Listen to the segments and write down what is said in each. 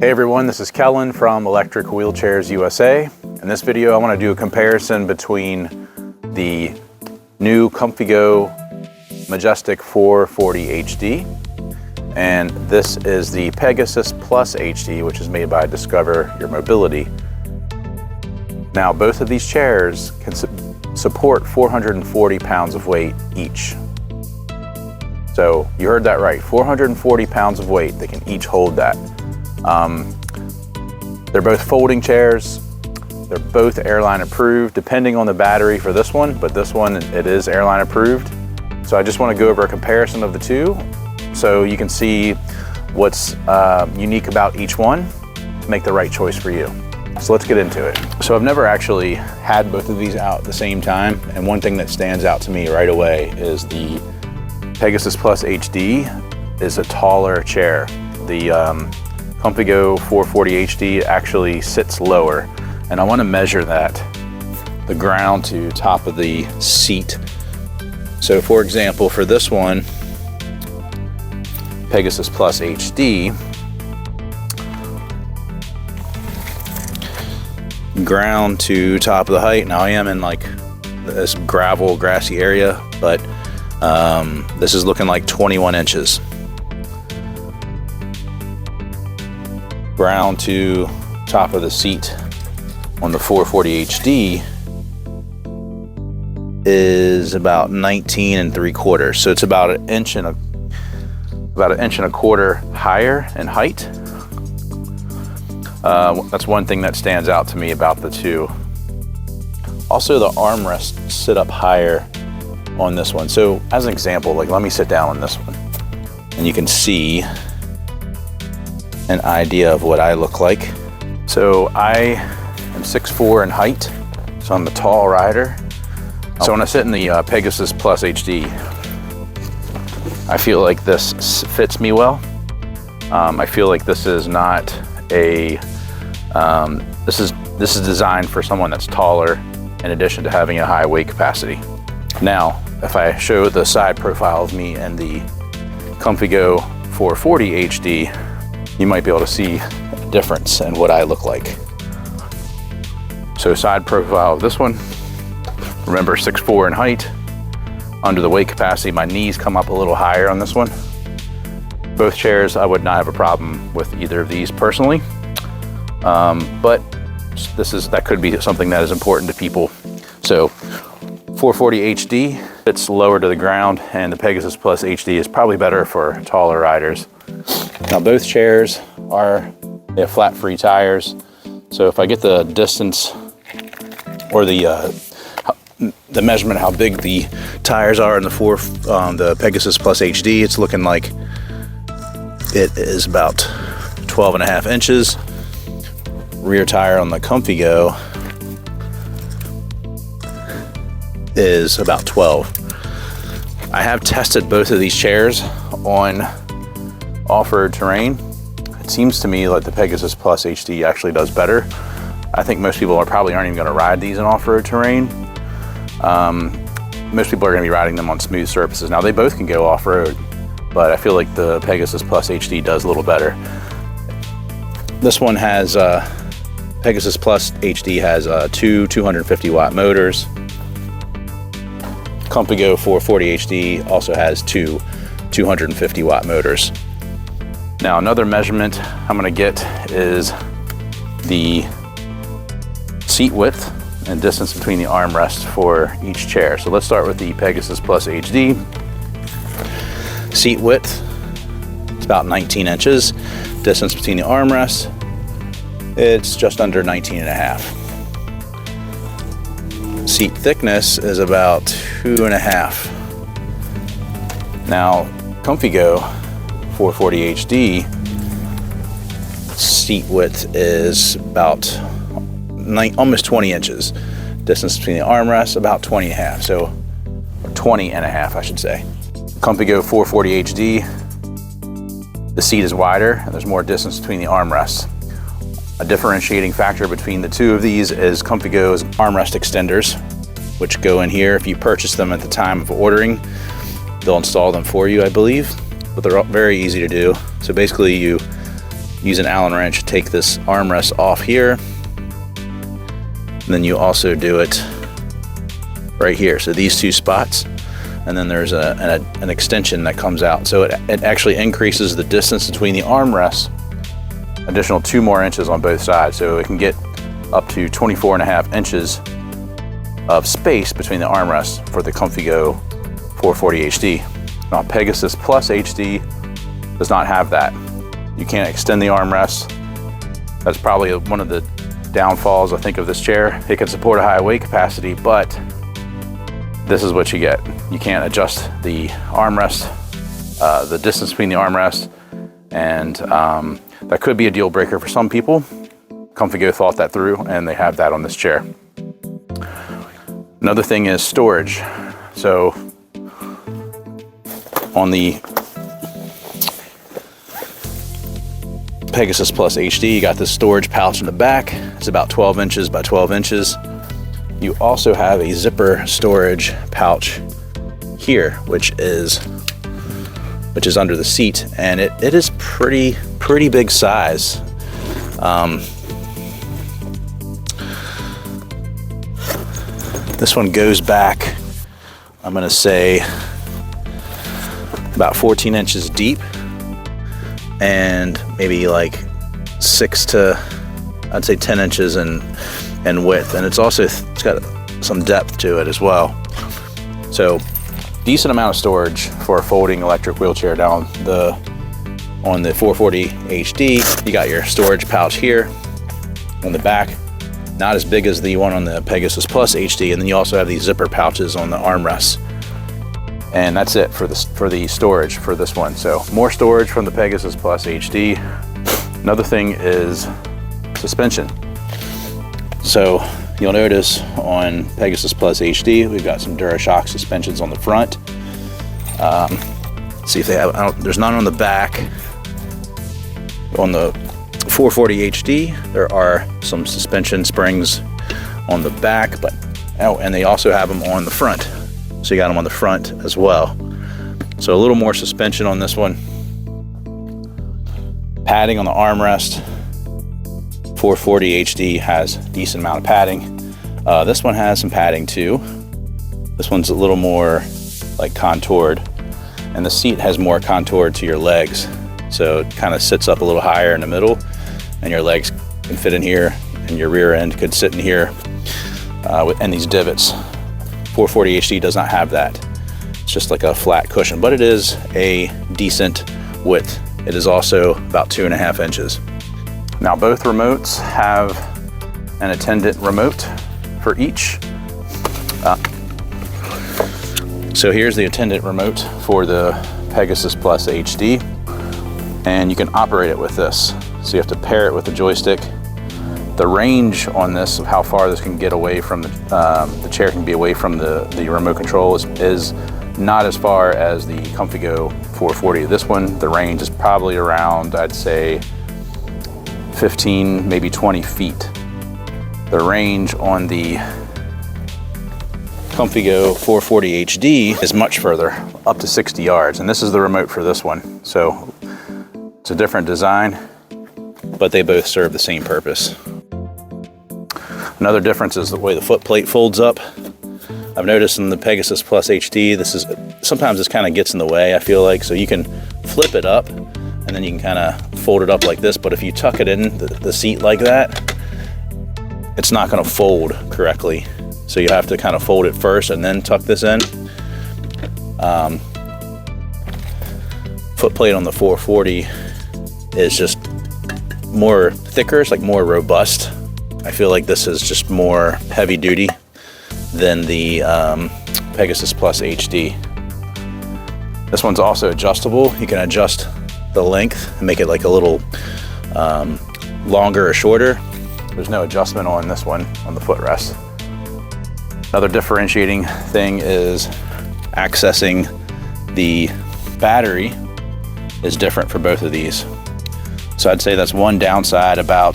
Hey everyone, this is Kellen from Electric Wheelchairs USA. In this video, I want to do a comparison between the new ComfyGo MAJESTIC 440 HD, and this is the Pegasus Plus HD, which is made by Discover Your Mobility. Now, both of these chairs can support 440 pounds of weight each. So you heard that right, 440 pounds of weight, they can each hold that. They're both folding chairs. They're both airline approved, depending on the battery for this one, but this one, it is airline approved. So I just want to go over a comparison of the two so you can see what's unique about each one to make the right choice for you. So let's get into it. So I've never actually had both of these out at the same time, and one thing that stands out to me right away is the Pegasus Plus HD is a taller chair. The ComfyGo 440 HD actually sits lower, and I want to measure that, the ground to top of the seat. So for example, for this one, Pegasus Plus HD, ground to top of the height. Now I am in like this gravel, grassy area, but this is looking like 21 inches. Ground to top of the seat on the 440 HD is about 19 3/4. So it's about an inch and a quarter higher in height. That's one thing that stands out to me about the two. Also, the armrests sit up higher on this one. So as an example, like let me sit down on this one and you can see an idea of what I look like. So I am 6'4" in height, so I'm a tall rider. So when I sit in the Pegasus Plus HD, I feel like this fits me well. I feel like this is not a, this is designed for someone that's taller in addition to having a high weight capacity. Now, if I show the side profile of me and the ComfyGo 440 HD, you might be able to see a difference in what I look like. So side profile of this one, remember 6'4" in height, under the weight capacity, my knees come up a little higher on this one. Both chairs, I would not have a problem with either of these personally, but that could be something that is important to people. So 440 HD, it's lower to the ground, and the Pegasus Plus HD is probably better for taller riders. Now both chairs they have flat free tires. So if I get the distance or the measurement how big the tires are in the Pegasus Plus HD, it's looking like it is about 12.5 inches. Rear tire on the ComfyGo is about 12. I have tested both of these chairs on off-road terrain. It seems to me like the Pegasus Plus HD actually does better. I think most people probably aren't even going to ride these in off-road terrain. Most people are going to be riding them on smooth surfaces. Now they both can go off-road, but I feel like the Pegasus Plus HD does a little better. This one has, Pegasus Plus HD has two 250 watt motors. ComfyGo 440 HD also has two 250 watt motors. Now another measurement I'm going to get is the seat width and distance between the armrests for each chair. So let's start with the Pegasus Plus HD. Seat width, it's about 19 inches. Distance between the armrests, it's just under 19.5. Seat thickness is about 2.5. Now, ComfyGo 440 HD seat width is about almost 20 inches. Distance between the armrests about 20.5, so 20.5 I should say. ComfyGo 440 HD, the seat is wider and there's more distance between the armrests. A differentiating factor between the two of these is ComfyGo's armrest extenders, which go in here. If you purchase them at the time of ordering, they'll install them for you, I believe, but they're very easy to do. So basically you use an Allen wrench, take this armrest off here. And then you also do it right here. So these two spots, and then there's an extension that comes out. So it actually increases the distance between the armrests, additional 2 more inches on both sides. So it can get up to 24.5 inches of space between the armrests for the ComfyGo 440 HD. Now Pegasus Plus HD does not have that. You can't extend the armrest. That's probably one of the downfalls, I think, of this chair. It can support a high weight capacity, but this is what you get. You can't adjust the armrest, the distance between the armrest, and that could be a deal breaker for some people. ComfyGo thought that through, and they have that on this chair. Another thing is storage. So on the Pegasus Plus HD, you got this storage pouch in the back. It's about 12 inches by 12 inches. You also have a zipper storage pouch here, which is under the seat, and it is pretty big size. This one goes back, I'm gonna say, about 14 inches deep, and maybe like 6 to, I'd say 10 inches in width. And it's got some depth to it as well. So decent amount of storage for a folding electric wheelchair. Now on the 440 HD, you got your storage pouch here on the back, not as big as the one on the Pegasus Plus HD. And then you also have these zipper pouches on the armrests. And that's it for the storage for this one. So more storage from the Pegasus Plus HD. Another thing is suspension. So you'll notice on Pegasus Plus HD, we've got some DuraShock suspensions on the front. See if they have, there's none on the back. On the 440 HD, there are some suspension springs on the back, and they also have them on the front. So you got them on the front as well. So a little more suspension on this one. Padding on the armrest. 440 HD has a decent amount of padding. This one has some padding too. This one's a little more like contoured, and the seat has more contoured to your legs. So it kind of sits up a little higher in the middle, and your legs can fit in here, and your rear end could sit in here, and these divots. 440 HD does not have that. It's just like a flat cushion, but it is a decent width. It is also about 2.5 inches. Now both remotes have an Attendant remote for each. So here's the Attendant remote for the Pegasus Plus HD, and you can operate it with this. So you have to pair it with the joystick. The range on this, of how far this can get away from the chair can be away from the remote control is not as far as the ComfyGo 440. This one, the range is probably around, I'd say, 15, maybe 20 feet. The range on the ComfyGo 440 HD is much further, up to 60 yards, and this is the remote for this one. So it's a different design, but they both serve the same purpose. Another difference is the way the footplate folds up. I've noticed in the Pegasus Plus HD, sometimes this kind of gets in the way, I feel like. So you can flip it up, and then you can kind of fold it up like this. But if you tuck it in the seat like that, it's not going to fold correctly. So you have to kind of fold it first and then tuck this in. Footplate on the 440 is just more thicker. It's like more robust. I feel like this is just more heavy duty than the Pegasus Plus HD. This one's also adjustable. You can adjust the length and make it like a little longer or shorter. There's no adjustment on this one on the footrest. Another differentiating thing is accessing the battery is different for both of these. So I'd say that's one downside about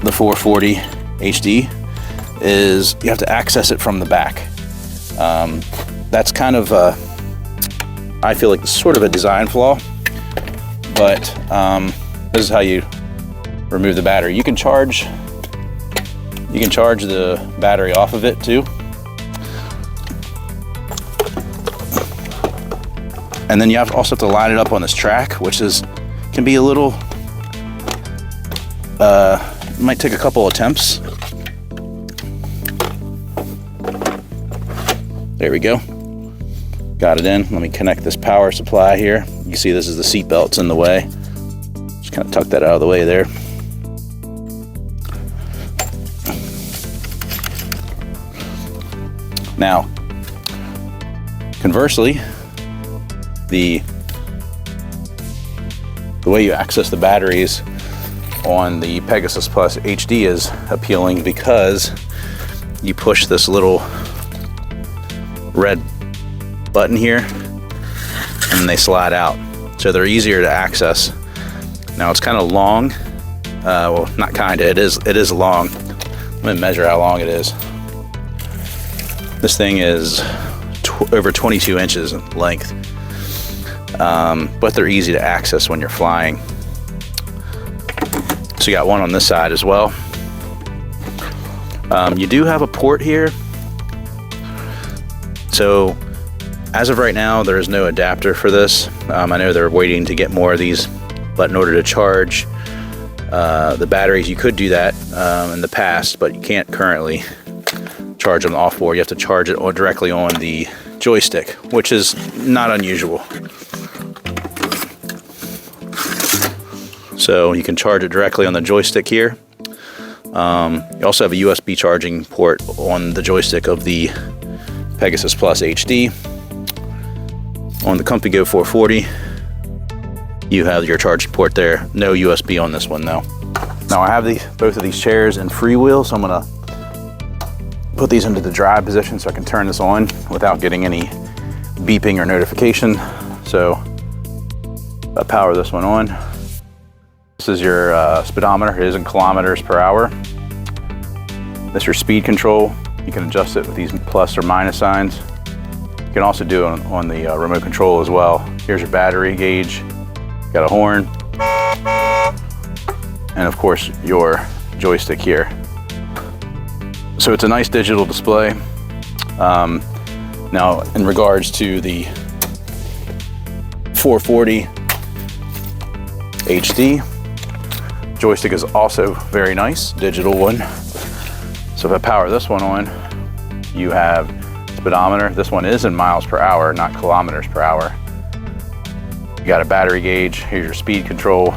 the 440 HD is you have to access it from the back. That's kind of I feel like sort of a design flaw, but this is how you remove the battery. You can charge the battery off of it too. And then you also have to line it up on this track, which can be a little, might take a couple attempts. There we go. Got it in. Let me connect this power supply here. You see this is the seat belt's in the way. Just kind of tuck that out of the way there. Now, conversely, the way you access the batteries on the Pegasus Plus HD is appealing because you push this little red button here and they slide out. So they're easier to access. Now it's kind of long. Well, not kinda, it is long. Let me measure how long it is. This thing is over 22 inches in length. But they're easy to access when you're flying. So you got one on this side as well. You do have a port here. So as of right now, there is no adapter for this. I know they're waiting to get more of these, but in order to charge the batteries, you could do that in the past, but you can't currently charge them off board. You have to charge it directly on the joystick, which is not unusual. So you can charge it directly on the joystick here. You also have a USB charging port on the joystick of the Pegasus Plus HD. On the ComfyGo 440, you have your charging port there. No USB on this one though. Now I have both of these chairs in freewheel, so I'm gonna put these into the drive position so I can turn this on without getting any beeping or notification. So I power this one on. This is your speedometer. It is in kilometers per hour. This is your speed control. You can adjust it with these plus or minus signs. You can also do it on the remote control as well. Here's your battery gauge. Got a horn. And of course your joystick here. So it's a nice digital display. Now in regards to the 440 HD, joystick is also very nice, digital one. So if I power this one on, you have speedometer. This one is in miles per hour, not kilometers per hour. You got a battery gauge. Here's your speed control.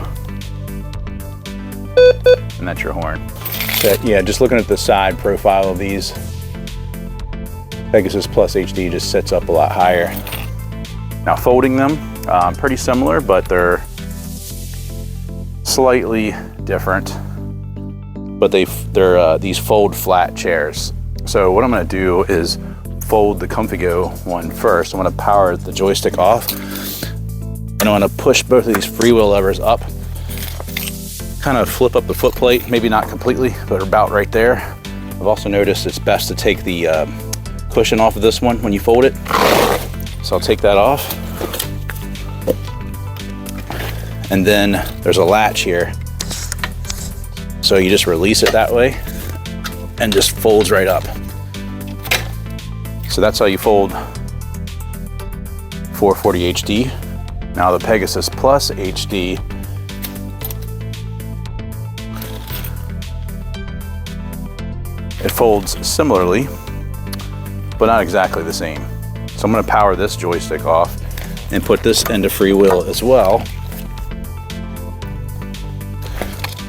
And that's your horn. So, yeah, just looking at the side profile of these, Pegasus Plus HD just sits up a lot higher. Now folding them, pretty similar, but they're slightly different. But they're these fold flat chairs. So what I'm gonna do is fold the ComfyGo one first. I'm gonna power the joystick off, and I'm gonna push both of these freewheel levers up, kind of flip up the foot plate, maybe not completely, but about right there. I've also noticed it's best to take the cushion off of this one when you fold it. So I'll take that off. And then there's a latch here. So you just release it that way and just folds right up. So that's how you fold 440 HD. Now the Pegasus Plus HD, it folds similarly, but not exactly the same. So I'm gonna power this joystick off and put this into freewheel as well.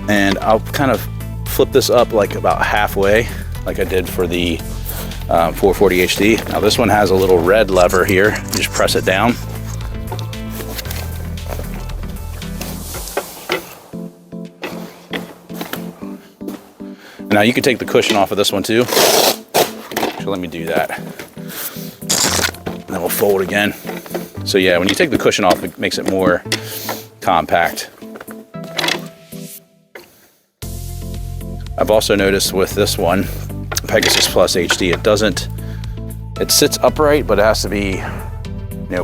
And I'll kind of flip this up like about halfway, like I did for the 440 HD. Now this one has a little red lever here. You just press it down. Now you can take the cushion off of this one too. So let me do that. And then we'll fold again. So yeah, when you take the cushion off, it makes it more compact. I've also noticed with this one, Pegasus Plus HD, it sits upright, but it has to be,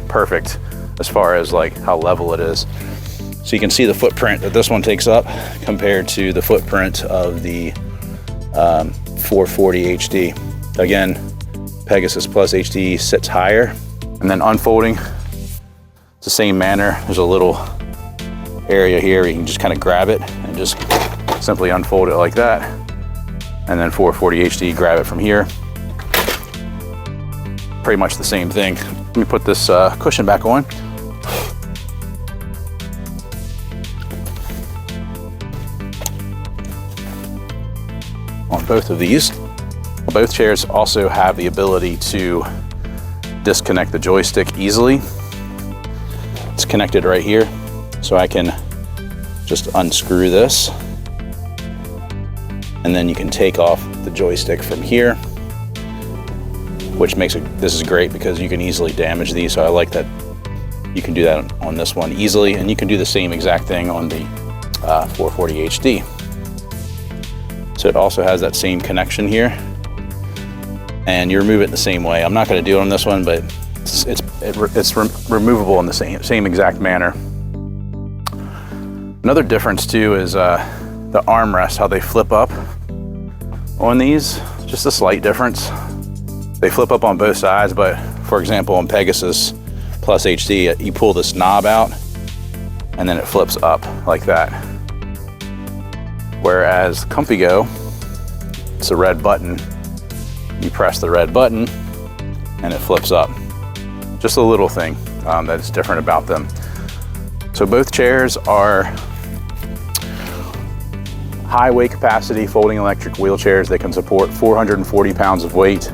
perfect as far as like how level it is. So you can see the footprint that this one takes up compared to the footprint of the 440 HD. Again, Pegasus Plus HD sits higher. And then unfolding, it's the same manner. There's a little area here where you can just kind of grab it and just simply unfold it like that. And then 440 HD, grab it from here. Pretty much the same thing. Let me put this cushion back on. On both of these. Both chairs also have the ability to disconnect the joystick easily. It's connected right here, so I can just unscrew this, and then you can take off the joystick from here, which makes it, this is great because you can easily damage these, so I like that you can do that on this one easily, and you can do the same exact thing on the 440 HD. So it also has that same connection here, and you remove it the same way. I'm not going to do it on this one, but it's removable in the same exact manner. Another difference too is the armrests, how they flip up on these. Just a slight difference. They flip up on both sides, but for example, on Pegasus Plus HD, you pull this knob out and then it flips up like that. Whereas ComfyGo, it's a red button. You press the red button and it flips up. Just a little thing that's different about them. So both chairs are high weight capacity folding electric wheelchairs. They can support 440 pounds of weight.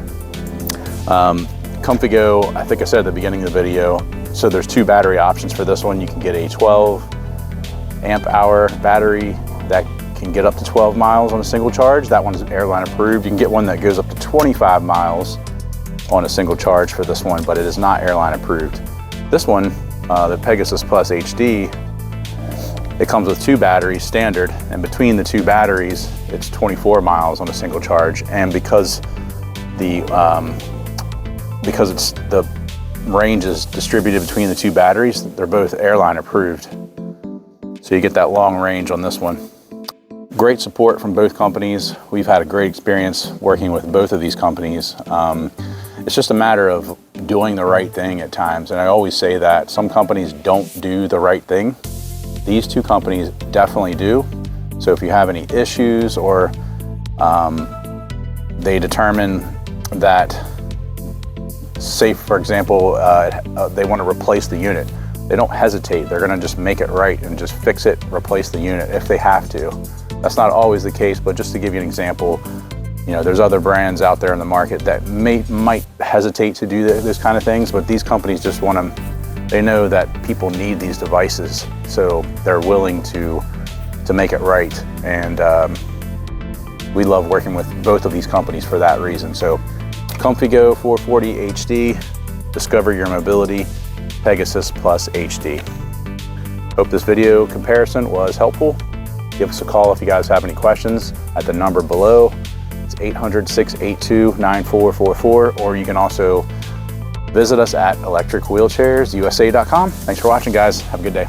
ComfyGo, I think I said at the beginning of the video, so there's two battery options for this one. You can get a 12 amp hour battery that can get up to 12 miles on a single charge. That one is airline approved. You can get one that goes up to 25 miles on a single charge for this one, but it is not airline approved. This one, the Pegasus Plus HD, it comes with two batteries standard, and between the two batteries, it's 24 miles on a single charge. And because the range is distributed between the two batteries, they're both airline approved. So you get that long range on this one. Great support from both companies. We've had a great experience working with both of these companies. It's just a matter of doing the right thing at times. And I always say that some companies don't do the right thing. These two companies definitely do. So if you have any issues or they determine that, say for example, they want to replace the unit, they don't hesitate. They're going to just make it right and just fix it, replace the unit if they have to. That's not always the case, but just to give you an example, you know, there's other brands out there in the market that might hesitate to do those kind of things, but these companies just want to, they know that people need these devices, so they're willing to make it right. And we love working with both of these companies for that reason. So ComfyGo 440 HD, discover your mobility, Pegasus Plus HD. Hope this video comparison was helpful. Give us a call if you guys have any questions at the number below. It's 800-682-9444, or you can also visit us at electricwheelchairsusa.com. Thanks for watching, guys. Have a good day.